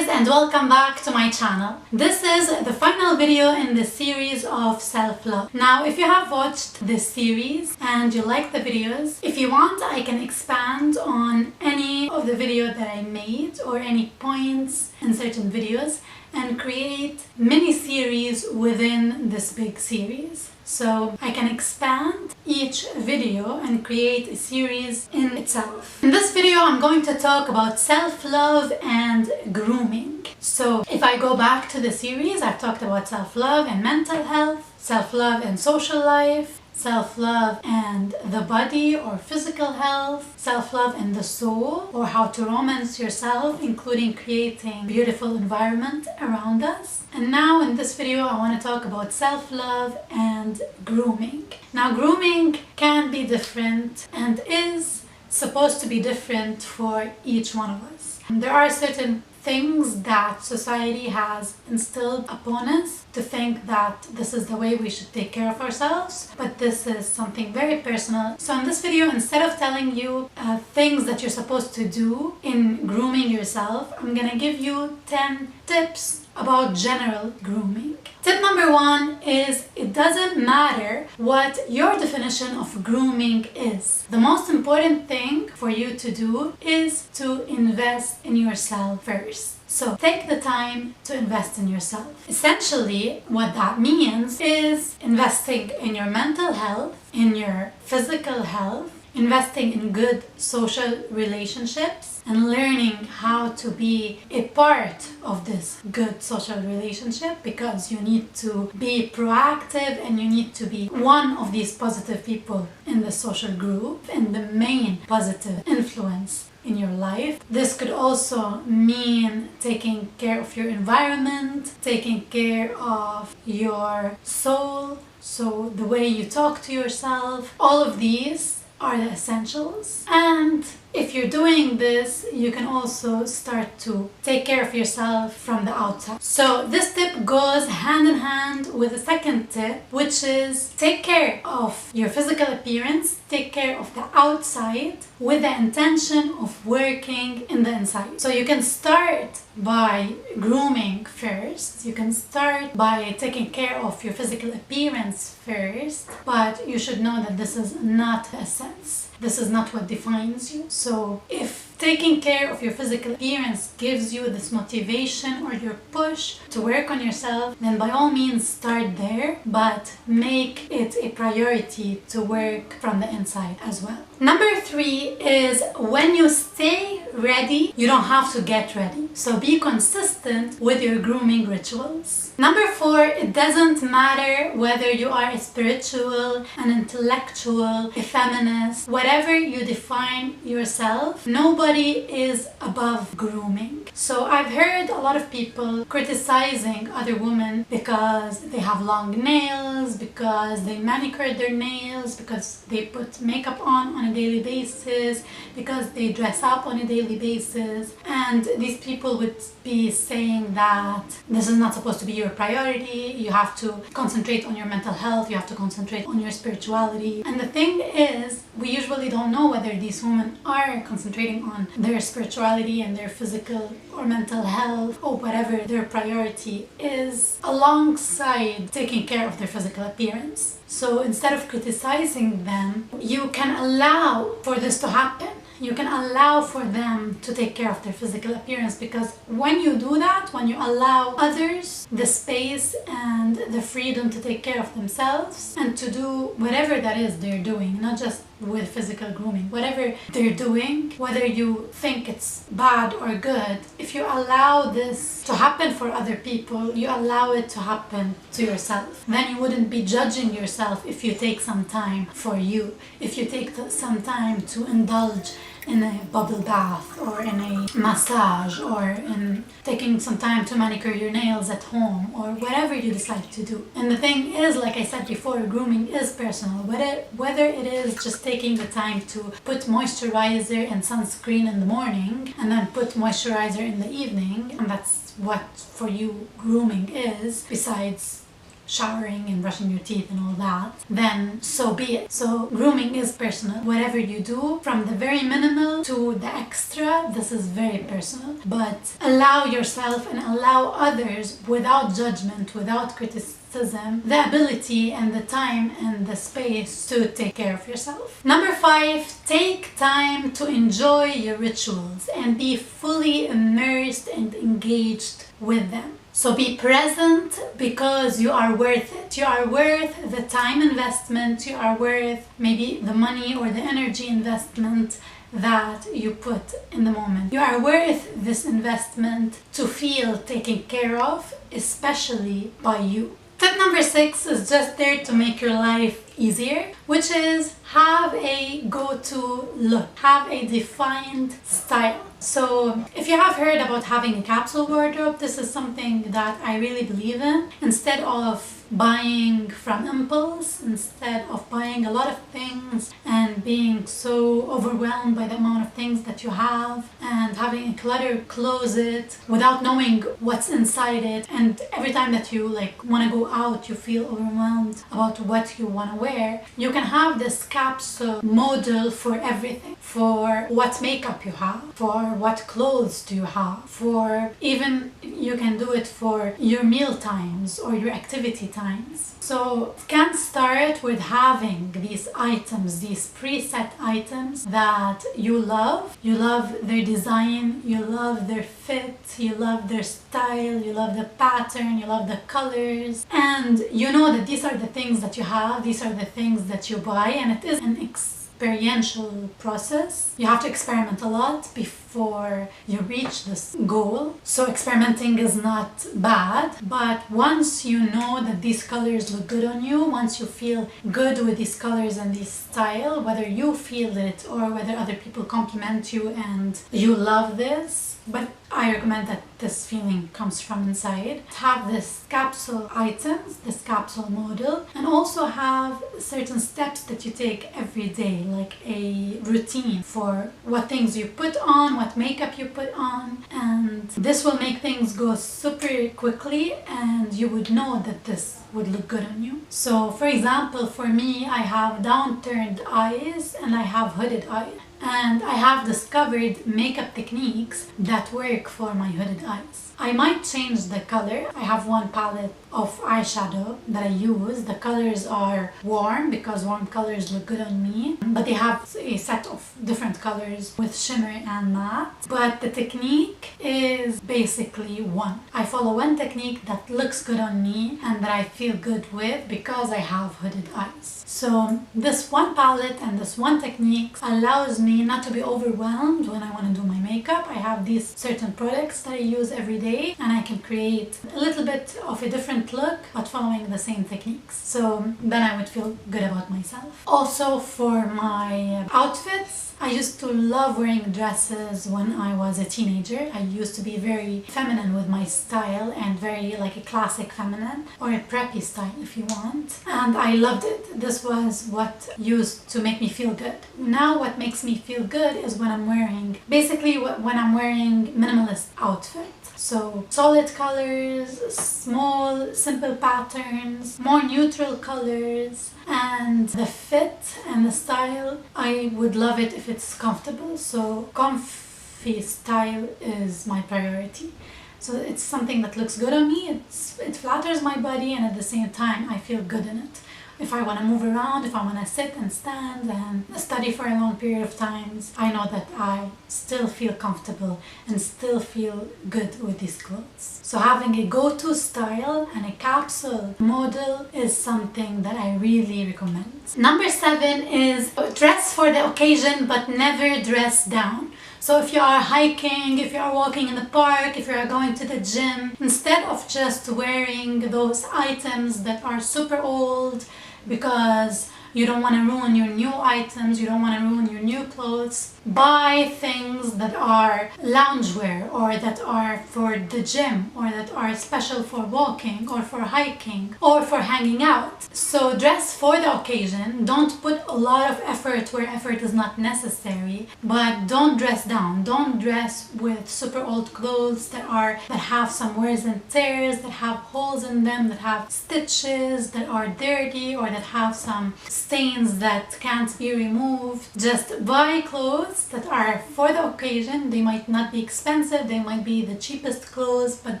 guys, and welcome back to my channel. This is the final video in the series of self-love. Now, if you have watched this series and you like the videos, if you want, I can expand on any of the video that I made or any points in certain videos and create mini series within this big series. So I can expand each video and create a series in itself. In this video, I'm going to talk about self-love and grooming. So if I go back to the series, I've talked about self-love and mental health, self-love and social life, self-love and the body or physical health, self-love and the soul, or how to romance yourself, including creating beautiful environment around us. And now in this video, I want to talk about self-love and grooming. Now, grooming can be different and is supposed to be different for each one of us. There are certain things that society has instilled upon us to think that this is the way we should take care of ourselves, but this is something very personal. So in this video, instead of telling you things that you're supposed to do in grooming yourself, I'm gonna give you 10 tips about general grooming. Tip number 1 is it doesn't matter what your definition of grooming is. The most important thing for you to do is to invest in yourself first. So take the time to invest in yourself. Essentially, what that means is investing in your mental health, in your physical health, investing in good social relationships, and learning how to be a part of this good social relationship, because you need to be proactive and you need to be one of these positive people in the social group and the main positive influence in your life. This could also mean taking care of your environment, taking care of your soul, so the way you talk to yourself. All of these are the essentials. And if you're doing this, you can also start to take care of yourself from the outside. So this tip goes hand in hand with the second tip, which is take care of your physical appearance, take care of the outside with the intention of working in the inside. So you can start by grooming first, you can start by taking care of your physical appearance first, but you should know that this is not the essence. This is not what defines you. So if taking care of your physical appearance gives you this motivation or your push to work on yourself, then by all means start there, but make it a priority to work from the inside as well. Number 3 is when you stay ready, you don't have to get ready. So be consistent with your grooming rituals. Number 4, it doesn't matter whether you are a spiritual, an intellectual, a feminist, whatever you define yourself, nobody is above grooming. So I've heard a lot of people criticizing other women because they have long nails, because they manicured their nails, because they put makeup on a daily basis, because they dress up on a daily basis. And these people would be saying that this is not supposed to be your priority. You have to concentrate on your mental health, you have to concentrate on your spirituality. And the thing is, we usually don't know whether these women are concentrating on their spirituality and their physical or mental health or whatever their priority is, alongside taking care of their physical appearance. So instead of criticizing them, you can allow for this to happen. You can allow for them to take care of their physical appearance, because when you do that, when you allow others the space and the freedom to take care of themselves and to do whatever that is they're doing, not just with physical grooming, whatever they're doing, whether you think it's bad or good, if you allow this to happen for other people, you allow it to happen to yourself. Then you wouldn't be judging yourself if you take some time for you, if you take some time to indulge in a bubble bath or in a massage or in taking some time to manicure your nails at home or whatever you decide to do. And the thing is, like I said before, grooming is personal. Whether it is just taking the time to put moisturizer and sunscreen in the morning and then put moisturizer in the evening, and that's what for you grooming is, besides showering and brushing your teeth and all that, then so be it. So grooming is personal. Whatever you do, from the very minimal to the extra, this is very personal. But allow yourself and allow others, without judgment, without criticism, the ability and the time and the space to take care of yourself. Number 5, take time to enjoy your rituals and be fully immersed and engaged with them. So be present, because you are worth it. You are worth the time investment. You are worth maybe the money or the energy investment that you put in the moment. You are worth this investment to feel taken care of, especially by you. Tip number 6 is just there to make your life easier, which is have a go-to look, have a defined style. So if you have heard about having a capsule wardrobe, this is something that I really believe in. Instead of buying from impulse, instead of buying a lot of things and being so overwhelmed by the amount of things that you have and having a cluttered closet without knowing what's inside it, and every time that you want to go out you feel overwhelmed about what you want to wear, you can have this capsule model for everything. For what makeup you have, for what clothes do you have, for even you can do it for your meal times or your activity times. So you can start with having these items, these preset items that you love. You love their design, you love their fit, you love their style, you love the pattern, you love the colors, and you know that these are the things that you have, these are the things that you buy, and it is an experiential process. You have to experiment a lot before you reach this goal. So experimenting is not bad, but once you know that these colors look good on you, once you feel good with these colors and this style, whether you feel it or whether other people compliment you and you love this, but I recommend that this feeling comes from inside. Have this capsule items, this capsule model, and also have certain steps that you take every day, like a routine for what things you put on, what makeup you put on, and this will make things go super quickly and you would know that this would look good on you. So for example, for me, I have downturned eyes and I have hooded eyes. And I have discovered makeup techniques that work for my hooded eyes. I might change the color. I have one palette of eyeshadow that I use. The colors are warm because warm colors look good on me, but they have a set of different colors with shimmer and matte. But the technique is basically one. I follow one technique that looks good on me and that I feel good with because I have hooded eyes. So this one palette and this one technique allows me not to be overwhelmed when I want to do my makeup. I have these certain products that I use every day and I can create a little bit of a different look but following the same techniques. So then I would feel good about myself. Also for my outfits, I used to love wearing dresses when I was a teenager. I used to be very feminine with my style and very like a classic feminine or a preppy style if you want. And I loved it. This was what used to make me feel good. Now what makes me feel good is when I'm wearing, basically when I'm wearing minimalist outfit. So solid colors, small, simple patterns, more neutral colors, and the fit and the style. I would love it if it's comfortable. So comfy style is my priority. So it's something that looks good on me, it flatters my body, and at the same time I feel good in it. If I want to move around, if I want to sit and stand and study for a long period of times, I know that I still feel comfortable and still feel good with these clothes. So having a go-to style and a capsule model is something that I really recommend. Number 7 is dress for the occasion but never dress down. So if you are hiking, if you are walking in the park, if you are going to the gym, instead of just wearing those items that are super old because you don't want to ruin your new items, you don't want to ruin your new clothes, buy things that are loungewear or that are for the gym or that are special for walking or for hiking or for hanging out. So dress for the occasion. Don't put a lot of effort where effort is not necessary, but don't dress down. Don't dress with super old clothes that have some wears and tears, that have holes in them, that have stitches, that are dirty, or that have some stains that can't be removed. Just buy clothes that are for the occasion. They might not be expensive, they might be the cheapest clothes, but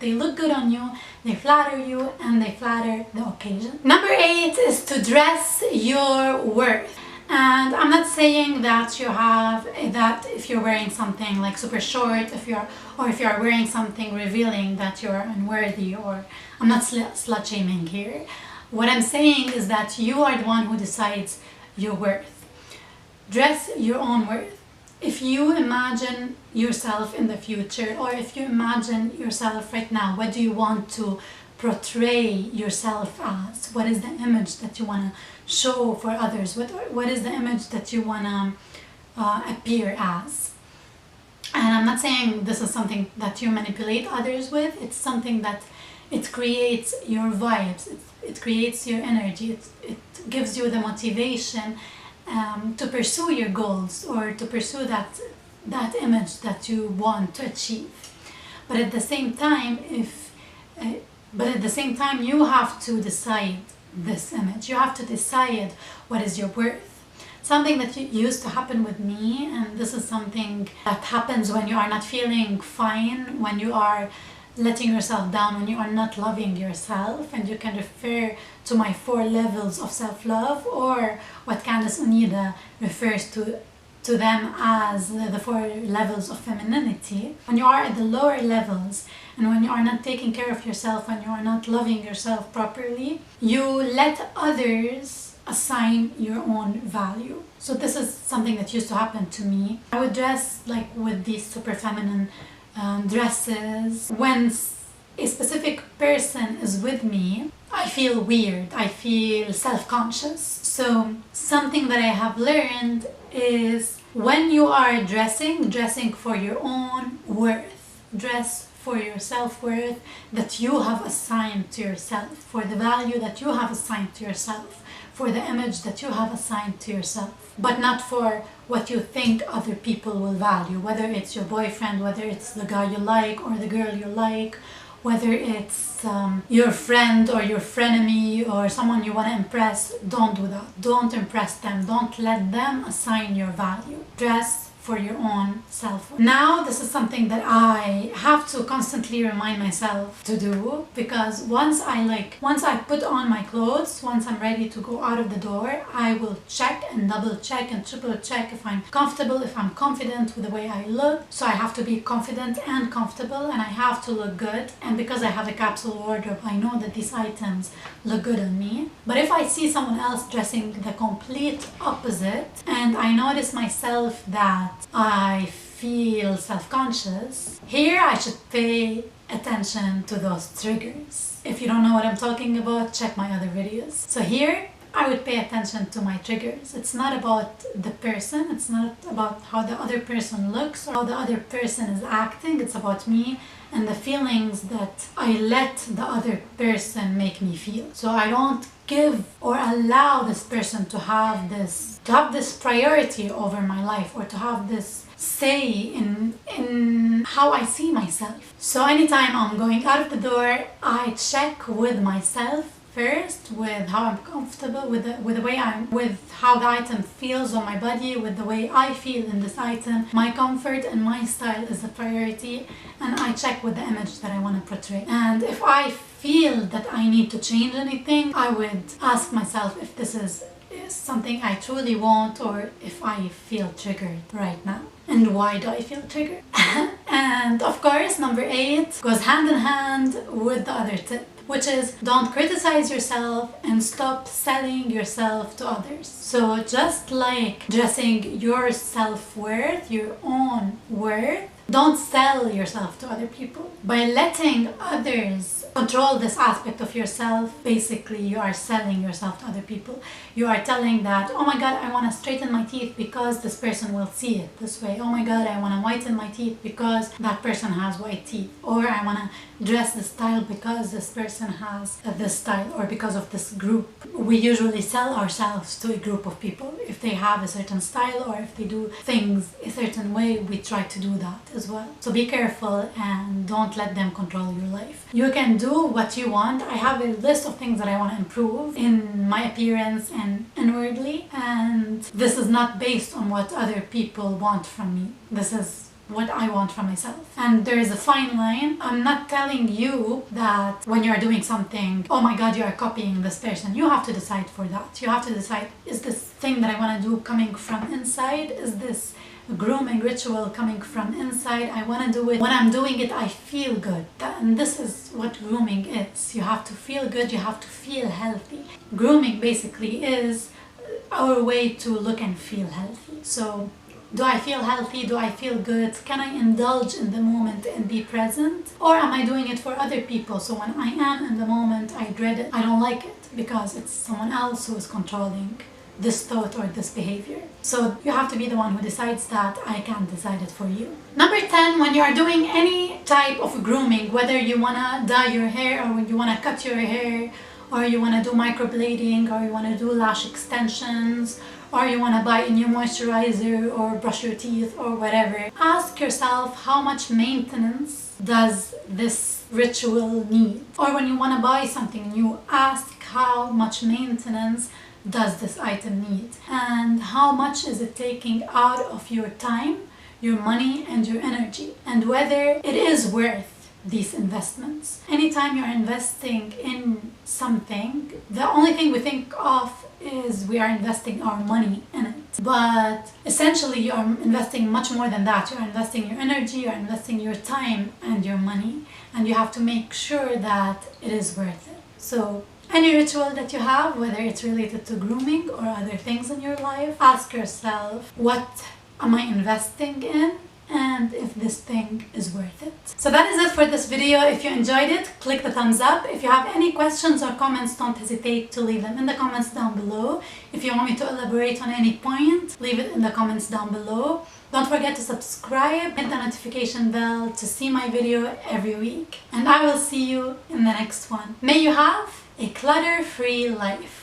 they look good on you, they flatter you, and they flatter the occasion. Number 8 is to dress your worth. And I'm not saying that if you're wearing something like super short, if you're wearing something revealing that you're unworthy, or I'm not slut shaming here. What I'm saying is that you are the one who decides your worth. Dress your own worth. If you imagine yourself in the future, or if you imagine yourself right now, what do you want to portray yourself as? What is the image that you want to show for others? What is the image that you want to appear as? And I'm not saying this is something that you manipulate others with. It's something that it creates your vibes, it creates your energy, it gives you the motivation to pursue your goals, or to pursue that image that you want to achieve. But at the same time, you have to decide this image. You have to decide what is your worth. Something that used to happen with me, and this is something that happens when you are not feeling fine, when you are letting yourself down, when you are not loving yourself. And you can refer to my 4 levels of self-love, or what Candace Unida refers to them as the 4 levels of femininity. When you are at the lower levels, and when you are not taking care of yourself, when you are not loving yourself properly, you let others assign your own value. So this is something that used to happen to me. I would dress like with these super feminine dresses. When a specific person is with me, I feel weird, I feel self-conscious. So something that I have learned is, when you are dressing for your own worth, dress for your self-worth that you have assigned to yourself, for the value that you have assigned to yourself, for the image that you have assigned to yourself, but not for what you think other people will value, whether it's your boyfriend, whether it's the guy you like or the girl you like, whether it's your friend or your frenemy or someone you want to impress. Don't do that. Don't impress them. Don't let them assign your value. Dress for your own self. Now, this is something that I have to constantly remind myself to do, because once I put on my clothes, once I'm ready to go out of the door, I will check and double check and triple check if I'm comfortable, if I'm confident with the way I look. So I have to be confident and comfortable, and I have to look good. And because I have a capsule wardrobe, I know that these items look good on me. But if I see someone else dressing the complete opposite, and I notice myself that I feel self-conscious, here I should pay attention to those triggers. If you don't know what I'm talking about, check my other videos. So here I would pay attention to my triggers. It's not about the person, it's not about how the other person looks or how the other person is acting. It's about me and the feelings that I let the other person make me feel. So I don't give or allow this person to have this priority over my life, or to have this say in how I see myself. So anytime I'm going out of the door, I check with myself first, with how I'm comfortable, with the way with how the item feels on my body, with the way I feel in this item. My comfort and my style is a priority, and I check with the image that I want to portray. And if I feel that I need to change anything, I would ask myself if this is something I truly want, or if I feel triggered right now. And why do I feel triggered? And of course, number 8 goes hand in hand with the other tip, which is don't criticize yourself and stop selling yourself to others. So just like dressing your self-worth, your own worth, Don't sell yourself to other people. By letting others control this aspect of yourself, basically you are selling yourself to other people. You are telling that, oh my god, I want to straighten my teeth because this person will see it this way. Oh my god, I want to whiten my teeth because that person has white teeth. Or I want to dress this style because this person has this style, or because of this group. We usually sell ourselves to a group of people. If they have a certain style or if they do things a certain way, we try to do that as well. So be careful and don't let them control your life. You can do what you want. I have a list of things that I want to improve in my appearance and inwardly, and this is not based on what other people want from me. This is what I want from myself. And there is a fine line. I'm not telling you that when you're doing something, oh my god, you are copying this person. You have to decide for that. You have to decide, is this thing that I want to do coming from inside? Is this grooming ritual coming from inside? I want to do it. When I'm doing it, I feel good. And this is what grooming is. You have to feel good. You have to feel healthy. Grooming basically is our way to look and feel healthy. So do I feel healthy? Do I feel good? Can I indulge in the moment and be present? Or am I doing it for other people? So when I am in the moment, I dread it. I don't like it because it's someone else who is controlling this thought or this behavior. So you have to be the one who decides that. I can't decide it for you. Number 10, when you are doing any type of grooming, whether you want to dye your hair or when you want to cut your hair, or you want to do microblading, or you want to do lash extensions, or you want to buy a new moisturizer or brush your teeth or whatever, ask yourself, how much maintenance does this ritual need? Or when you want to buy something new, ask how much maintenance does this item need, and how much is it taking out of your time, your money, and your energy, and whether it is worth these investments. Anytime you're investing in something, the only thing we think of is we are investing our money in it. But essentially you are investing much more than that. You are investing your energy, you are investing your time and your money, and you have to make sure that it is worth it. So any ritual that you have, whether it's related to grooming or other things in your life, ask yourself, what am I investing in? And if this thing is worth it. So that is it for this video. If you enjoyed it, click the thumbs up. If you have any questions or comments, don't hesitate to leave them in the comments down below. If you want me to elaborate on any point, leave it in the comments down below. Don't forget to subscribe, hit the notification bell to see my video every week. And I will see you in the next one. May you have a clutter-free life.